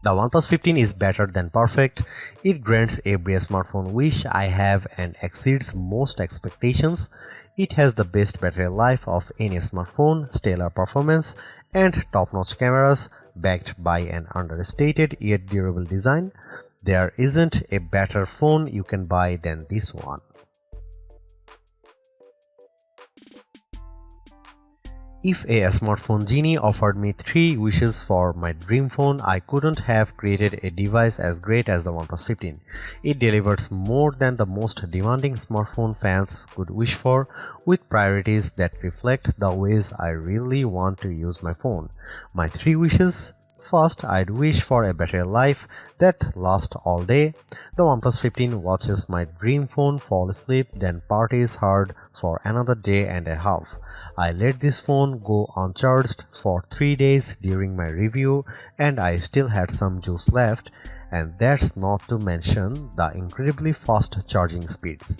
The OnePlus 15 is better than perfect. It grants every smartphone wish I have and exceeds most expectations. It has the best battery life of any smartphone, stellar performance, and top-notch cameras backed by an understated yet durable design. There isn't a better phone you can buy than this one. If a smartphone genie offered me 3 wishes for my dream phone, I couldn't have created a device as great as the OnePlus 15. It delivers more than the most demanding smartphone fans could wish for, with priorities that reflect the ways I really want to use my phone. My 3 wishes: first, I'd wish for a battery life that lasts all day. The OnePlus 15 watches my dream phone fall asleep, then parties hard for another day and a half. I let this phone go uncharged for 3 days during my review and I still had some juice left, and that's not to mention the incredibly fast charging speeds.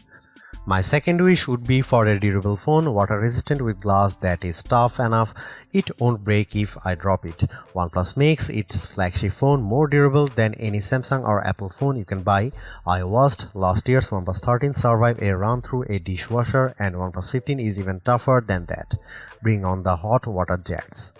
My second wish would be for a durable phone, water resistant with glass that is tough enough it won't break if I drop it. OnePlus makes its flagship phone more durable than any Samsung or Apple phone you can buy. I watched last year's OnePlus 13 survive a run through a dishwasher, and OnePlus 15 is even tougher than that. Bring on the hot water jets.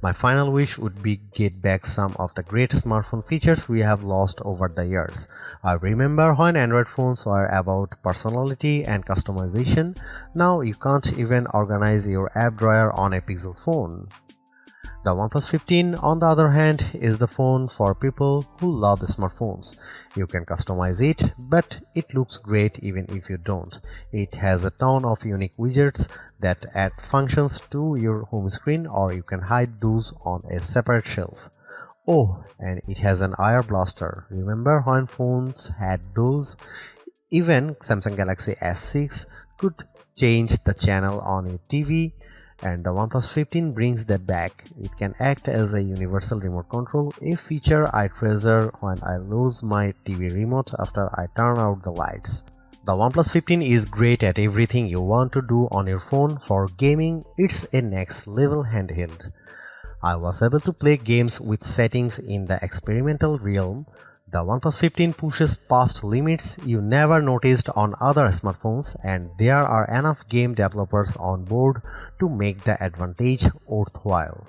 My final wish would be get back some of the great smartphone features we have lost over the years. I remember when Android phones were about personality and customization. Now you can't even organize your app drawer on a Pixel phone. The OnePlus 15, on the other hand, is the phone for people who love smartphones. You can customize it, but it looks great even if you don't. It has a ton of unique widgets that add functions to your home screen, or you can hide those on a separate shelf. Oh, and it has an IR blaster. Remember when phones had those? Even Samsung Galaxy S6 could change the channel on your TV. And the OnePlus 15 brings that back. It can act as a universal remote control, a feature I treasure when I lose my TV remote after I turn out the lights. The OnePlus 15 is great at everything you want to do on your phone. For gaming, it's a next level handheld. I was able to play games with settings in the experimental realm. The OnePlus 15 pushes past limits you never noticed on other smartphones, and there are enough game developers on board to make the advantage worthwhile.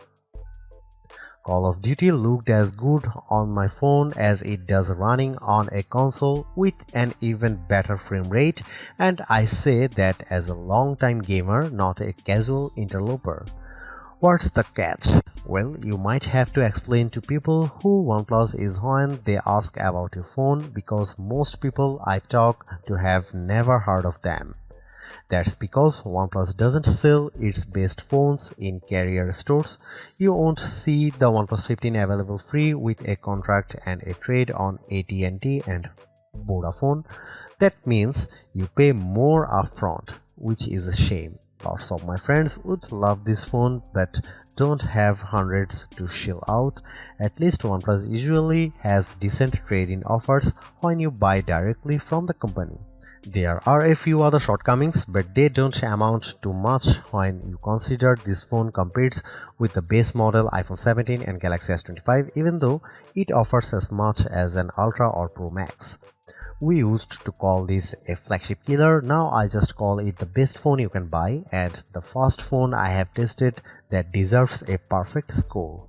Call of Duty looked as good on my phone as it does running on a console with an even better frame rate, and I say that as a long-time gamer, not a casual interloper. What's the catch? Well, you might have to explain to people who OnePlus is when they ask about your phone, because most people I talk to have never heard of them. That's because OnePlus doesn't sell its best phones in carrier stores. You won't see the OnePlus 15 available free with a contract and a trade on AT&T and Vodafone. That means you pay more upfront, which is a shame. Lots of my friends would love this phone but don't have hundreds to shell out. At least OnePlus usually has decent trade-in offers when you buy directly from the company. There are a few other shortcomings, but they don't amount to much when you consider this phone competes with the base model iPhone 17 and Galaxy S25, even though it offers as much as an Ultra or Pro Max. We used to call this a flagship killer. Now I just call it the best phone you can buy, and the first phone I have tested that deserves a perfect score.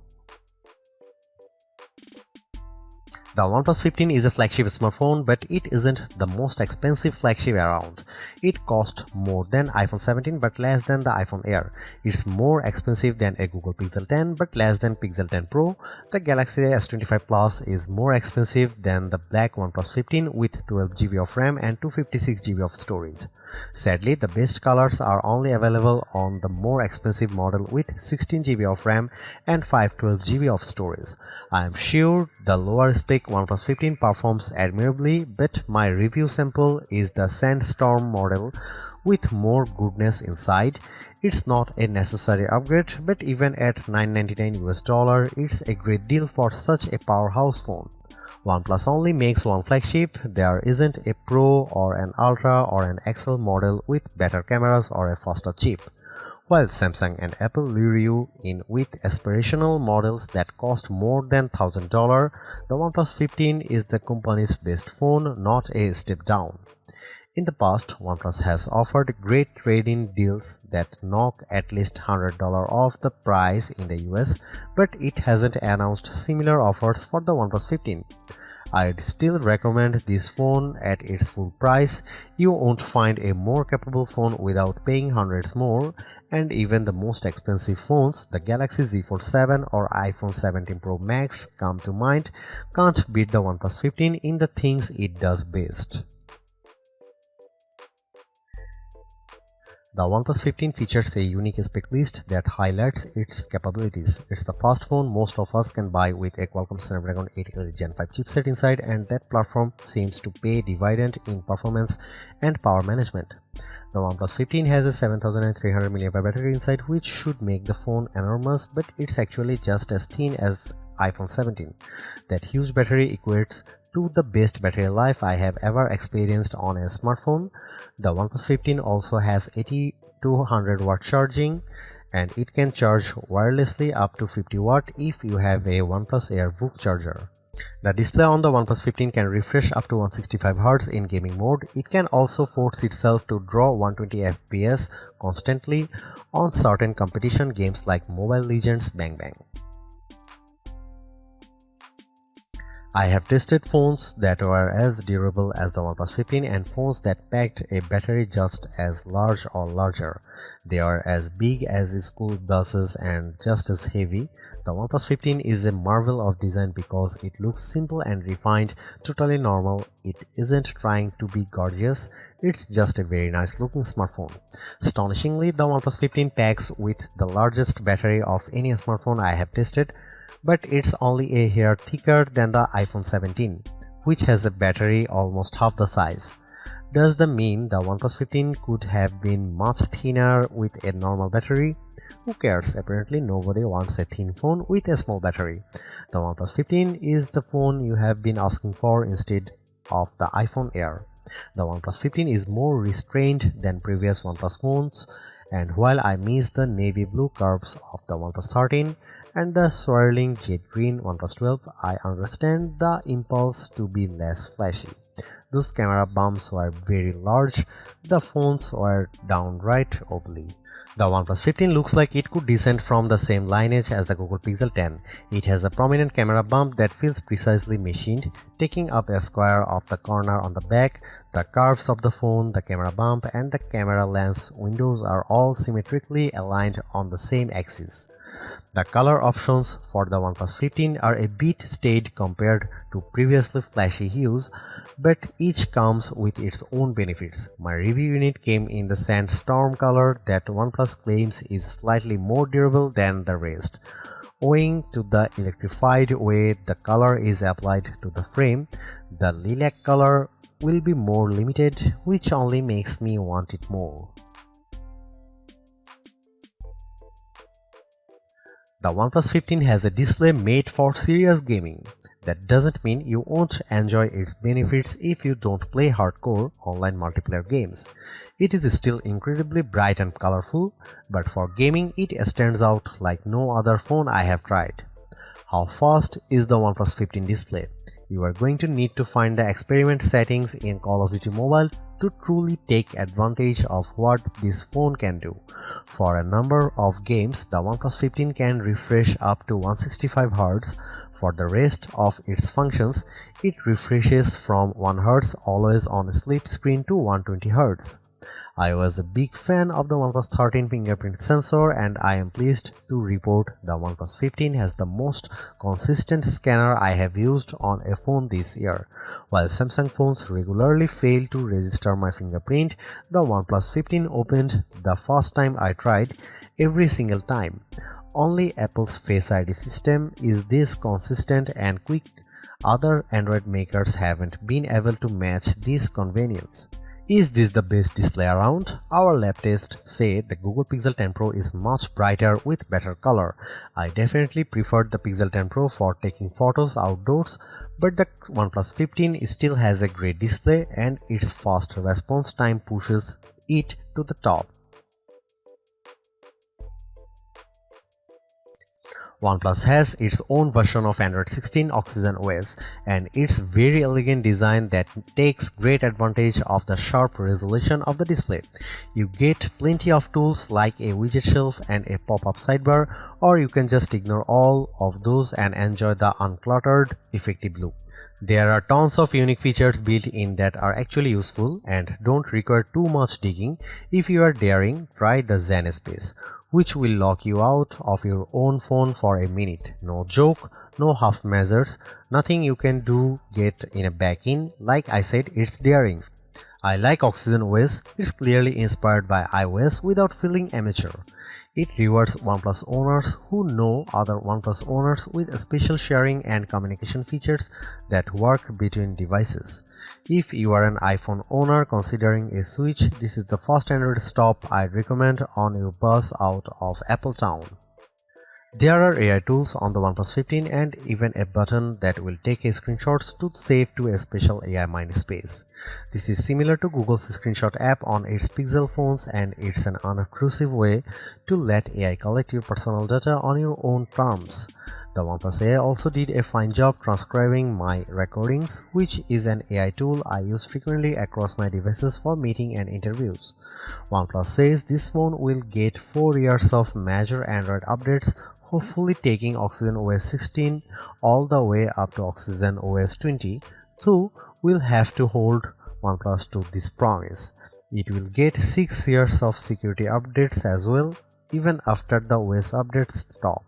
The OnePlus 15 is a flagship smartphone, but it isn't the most expensive flagship around. It costs more than iPhone 17 but less than the iPhone Air. It's more expensive than a Google Pixel 10 but less than Pixel 10 Pro. The Galaxy S25 Plus is more expensive than the black OnePlus 15 with 12GB of RAM and 256GB of storage. Sadly, the best colors are only available on the more expensive model with 16GB of RAM and 512GB of storage. I am sure the lower spec OnePlus 15 performs admirably, but my review sample is the Sandstorm model with more goodness inside. It's not a necessary upgrade, but even at $999 it's a great deal for such a powerhouse phone. OnePlus only makes one flagship. There isn't a Pro or an Ultra or an XL model with better cameras or a faster chip. While Samsung and Apple lure you in with aspirational models that cost more than $1,000, the OnePlus 15 is the company's best phone, not a step down. In the past, OnePlus has offered great trade-in deals that knock at least $100 off the price in the US, but it hasn't announced similar offers for the OnePlus 15. I'd still recommend this phone at its full price. You won't find a more capable phone without paying hundreds more, and even the most expensive phones, the Galaxy Z Fold 7 or iPhone 17 Pro Max come to mind, can't beat the OnePlus 15 in the things it does best. The OnePlus 15 features a unique spec list that highlights its capabilities. It's the first phone most of us can buy with a Qualcomm Snapdragon 8 Elite Gen 5 chipset inside, and that platform seems to pay dividend in performance and power management. The OnePlus 15 has a 7300 mAh battery inside, which should make the phone enormous, but it's actually just as thin as iPhone 17. That huge battery equates to the best battery life I have ever experienced on a smartphone. The OnePlus 15 also has 8200 watt charging, and it can charge wirelessly up to 50 watt if you have a OnePlus Air VOOC charger. The display on the OnePlus 15 can refresh up to 165 Hz in gaming mode. It can also force itself to draw 120 FPS constantly on certain competition games like Mobile Legends Bang Bang. I have tested phones that were as durable as the OnePlus 15 and phones that packed a battery just as large or larger. They are as big as school buses and just as heavy. The OnePlus 15 is a marvel of design because it looks simple and refined, totally normal. It isn't trying to be gorgeous, it's just a very nice looking smartphone. Astonishingly, the OnePlus 15 packs with the largest battery of any smartphone I have tested, but it's only a hair thicker than the iPhone 17, which has a battery almost half the size. Does that mean the OnePlus 15 could have been much thinner with a normal battery? Who cares? Apparently nobody wants a thin phone with a small battery. The OnePlus 15 is the phone you have been asking for instead of the iPhone Air. The OnePlus 15 is more restrained than previous OnePlus phones, and while I miss the navy blue curves of the OnePlus 13 and the swirling jet green OnePlus 12, I understand the impulse to be less flashy. Those camera bumps were very large, the phones were downright ugly. The OnePlus 15 looks like it could descend from the same lineage as the Google Pixel 10. It has a prominent camera bump that feels precisely machined, taking up a square of the corner on the back. The curves of the phone, the camera bump, and the camera lens windows are all symmetrically aligned on the same axis. The color options for the OnePlus 15 are a bit staid compared to previously flashy hues, but each comes with its own benefits. My review unit came in the sandstorm color that OnePlus claims is slightly more durable than the rest. Owing to the electrified way the color is applied to the frame, the lilac color will be more limited, which only makes me want it more. The OnePlus 15 has a display made for serious gaming. That doesn't mean you won't enjoy its benefits if you don't play hardcore online multiplayer games. It is still incredibly bright and colorful, but for gaming it stands out like no other phone I have tried. How fast is the OnePlus 15 display? You are going to need to find the experiment settings in Call of Duty Mobile to truly take advantage of what this phone can do. For a number of games, the OnePlus 15 can refresh up to 165 Hz. For the rest of its functions, it refreshes from 1 Hz always on sleep screen to 120 Hz. I was a big fan of the OnePlus 13 fingerprint sensor, and I am pleased to report the OnePlus 15 has the most consistent scanner I have used on a phone this year. While Samsung phones regularly fail to register my fingerprint, the OnePlus 15 opened the first time I tried every single time. Only Apple's Face ID system is this consistent and quick. Other Android makers haven't been able to match this convenience. Is this the best display around? Our lab tests say the Google Pixel 10 Pro is much brighter with better color. I definitely preferred the Pixel 10 Pro for taking photos outdoors, but the OnePlus 15 still has a great display and its fast response time pushes it to the top. OnePlus has its own version of Android 16 Oxygen OS and its very elegant design that takes great advantage of the sharp resolution of the display. You get plenty of tools like a widget shelf and a pop-up sidebar, or you can just ignore all of those and enjoy the uncluttered, effective look. There are tons of unique features built in that are actually useful and don't require too much digging. If you are daring, try the Zen Space, which will lock you out of your own phone for a minute. No joke, no half measures, nothing you can do get in a back in. Like I said, it's daring. I like Oxygen OS, it's clearly inspired by iOS without feeling amateur. It rewards OnePlus owners who know other OnePlus owners with special sharing and communication features that work between devices. If you are an iPhone owner considering a switch, this is the first Android stop I'd recommend on your bus out of Apple Town. There are AI tools on the OnePlus 15 and even a button that will take a screenshots to save to a special AI mind space. This is similar to Google's screenshot app on its Pixel phones, and it's an unobtrusive way to let AI collect your personal data on your own terms. The OnePlus AI also did a fine job transcribing my recordings, which is an AI tool I use frequently across my devices for meeting and interviews. OnePlus says this phone will get 4 years of major Android updates, hopefully taking Oxygen OS 16 all the way up to Oxygen OS 20, though we'll have to hold OnePlus to this promise. It will get 6 years of security updates as well, even after the OS updates stop.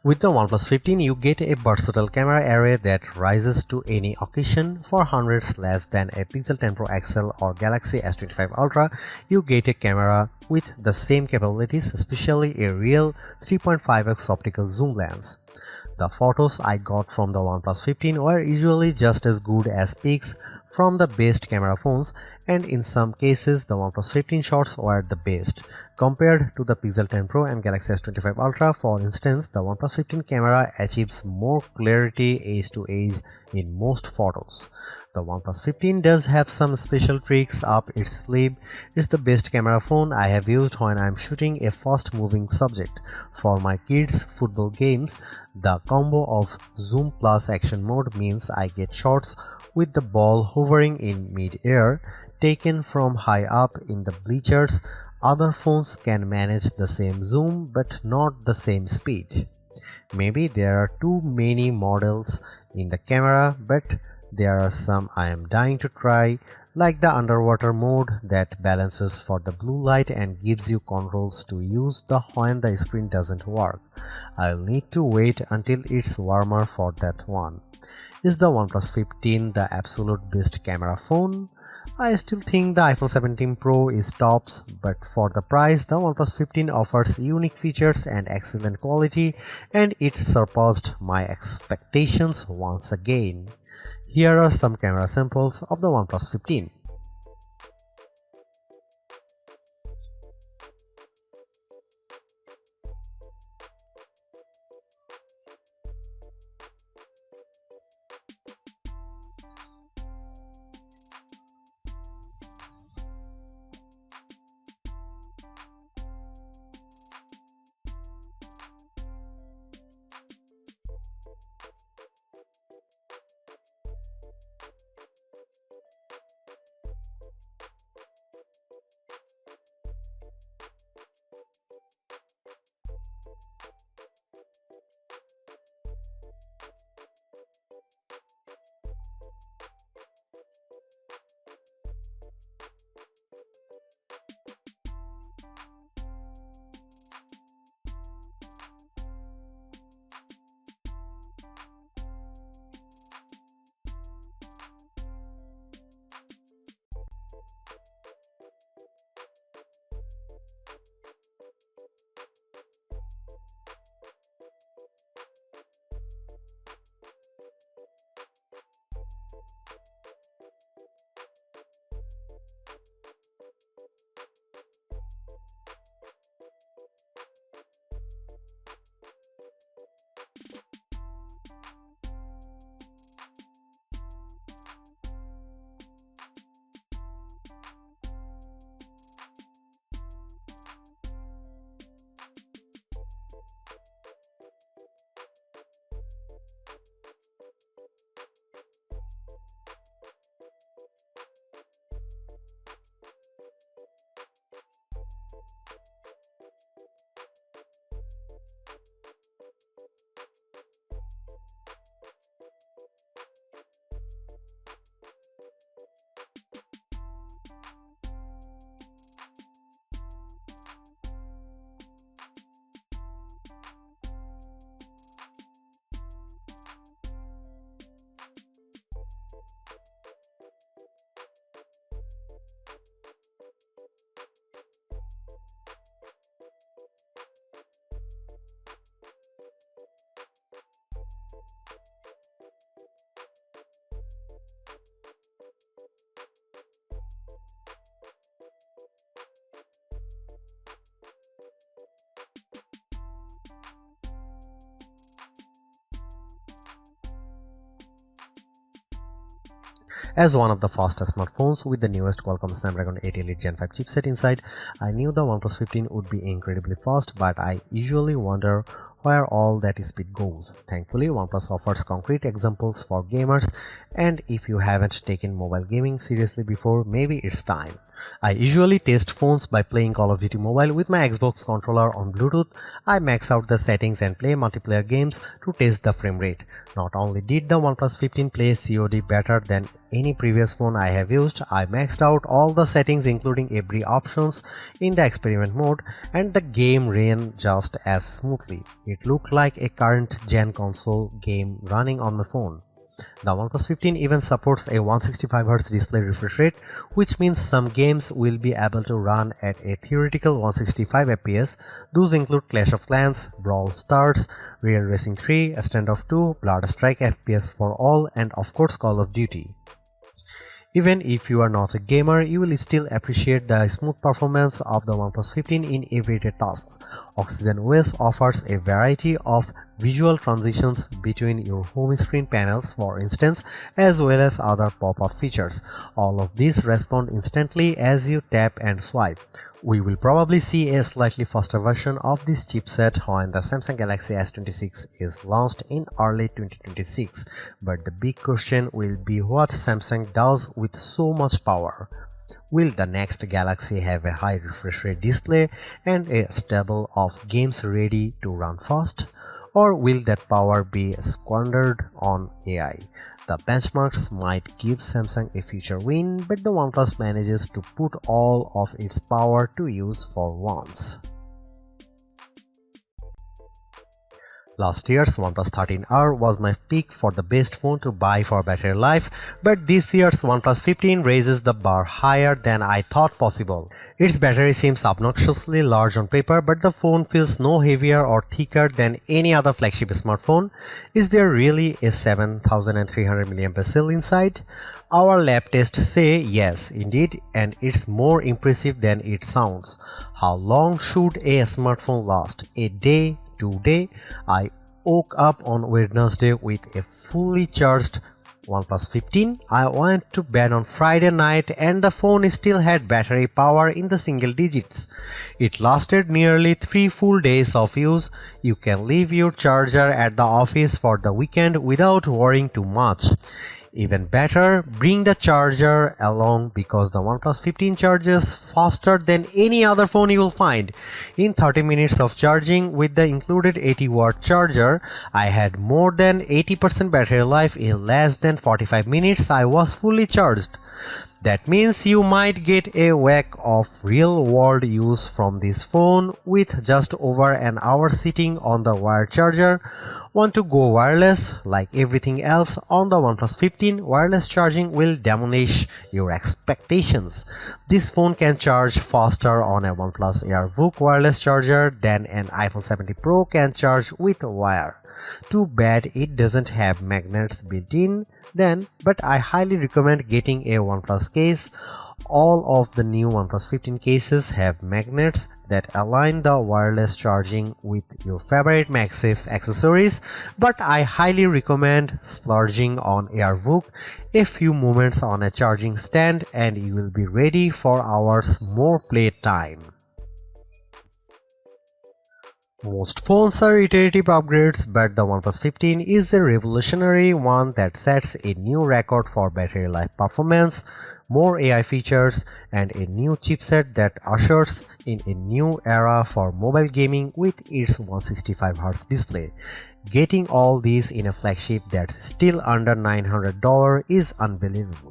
With the OnePlus 15, you get a versatile camera array that rises to any occasion. For hundreds less than a Pixel 10 Pro XL or Galaxy S25 Ultra, you get a camera with the same capabilities, especially a real 3.5x optical zoom lens. The photos I got from the OnePlus 15 were usually just as good as pics from the best camera phones, and in some cases the OnePlus 15 shots were the best. Compared to the Pixel 10 Pro and Galaxy S25 Ultra, for instance, the OnePlus 15 camera achieves more clarity edge to edge in most photos. The OnePlus 15 does have some special tricks up its sleeve. It's the best camera phone I have used when I'm shooting a fast moving subject. For my kids' football games, the combo of zoom plus action mode means I get shots with the ball hovering in mid-air, taken from high up in the bleachers. Other phones can manage the same zoom but not the same speed. Maybe there are too many models in the camera, but there are some I am dying to try, like the underwater mode that balances for the blue light and gives you controls to use when the screen doesn't work. I'll need to wait until it's warmer for that one. Is the OnePlus 15 the absolute best camera phone? I still think the iPhone 17 Pro is tops, but for the price, the OnePlus 15 offers unique features and excellent quality, and it surpassed my expectations once again. Here are some camera samples of the OnePlus 15. As one of the fastest smartphones with the newest Qualcomm Snapdragon 8 Elite Gen 5 chipset inside, I knew the OnePlus 15 would be incredibly fast, but I usually wonder where all that speed goes. Thankfully, OnePlus offers concrete examples for gamers, and if you haven't taken mobile gaming seriously before, maybe it's time. I usually test phones by playing Call of Duty Mobile with my Xbox controller on Bluetooth. I max out the settings and play multiplayer games to test the frame rate. Not only did the OnePlus 15 play COD better than any previous phone I have used, I maxed out all the settings including every options in the experiment mode, and the game ran just as smoothly. It looked like a current gen console game running on my phone. The OnePlus 15 even supports a 165Hz display refresh rate, which means some games will be able to run at a theoretical 165 FPS. Those include Clash of Clans, Brawl Stars, Real Racing 3, Standoff 2, Blood Strike FPS for all, and of course Call of Duty. Even if you are not a gamer, you will still appreciate the smooth performance of the OnePlus 15 in everyday tasks. Oxygen OS offers a variety of visual transitions between your home screen panels, for instance, as well as other pop-up features. All of these respond instantly as you tap and swipe. We will probably see a slightly faster version of this chipset when the Samsung Galaxy S26 is launched in early 2026, but the big question will be what Samsung does with so much power. Will the next Galaxy have a high refresh rate display and a stable of games ready to run fast? Or will that power be squandered on AI? The benchmarks might give Samsung a future win, but the OnePlus manages to put all of its power to use for once. Last year's OnePlus 13R was my pick for the best phone to buy for battery life, but this year's OnePlus 15 raises the bar higher than I thought possible. Its battery seems obnoxiously large on paper, but the phone feels no heavier or thicker than any other flagship smartphone. Is there really a 7300 mAh cell inside? Our lab tests say yes, indeed, and it's more impressive than it sounds. How long should a smartphone last? A day? 2 days? I woke up on Wednesday with a fully charged OnePlus 15. I went to bed on Friday night and the phone still had battery power in the single digits. It lasted nearly 3 full days of use. You can leave your charger at the office for the weekend without worrying too much. Even better, bring the charger along because the OnePlus 15 charges faster than any other phone you will find. In 30 minutes of charging with the included 80-watt charger, I had more than 80% battery life. In less than 45 minutes, I was fully charged. That means you might get a whack of real-world use from this phone with just over an hour sitting on the wired charger. Want to go wireless? Like everything else on the OnePlus 15, wireless charging will demolish your expectations. This phone can charge faster on a OnePlus AirVook wireless charger than an iPhone 70 Pro can charge with a wire. Too bad it doesn't have magnets built in then, but I highly recommend getting a OnePlus case. All of the new OnePlus 15 cases have magnets that align the wireless charging with your favorite MagSafe accessories, but I highly recommend splurging on AirVook. A few moments on a charging stand and you will be ready for hours more play time. Most phones are iterative upgrades, but the OnePlus 15 is a revolutionary one that sets a new record for battery life performance, more AI features, and a new chipset that ushers in a new era for mobile gaming with its 165Hz display. Getting all these in a flagship that's still under $900 is unbelievable.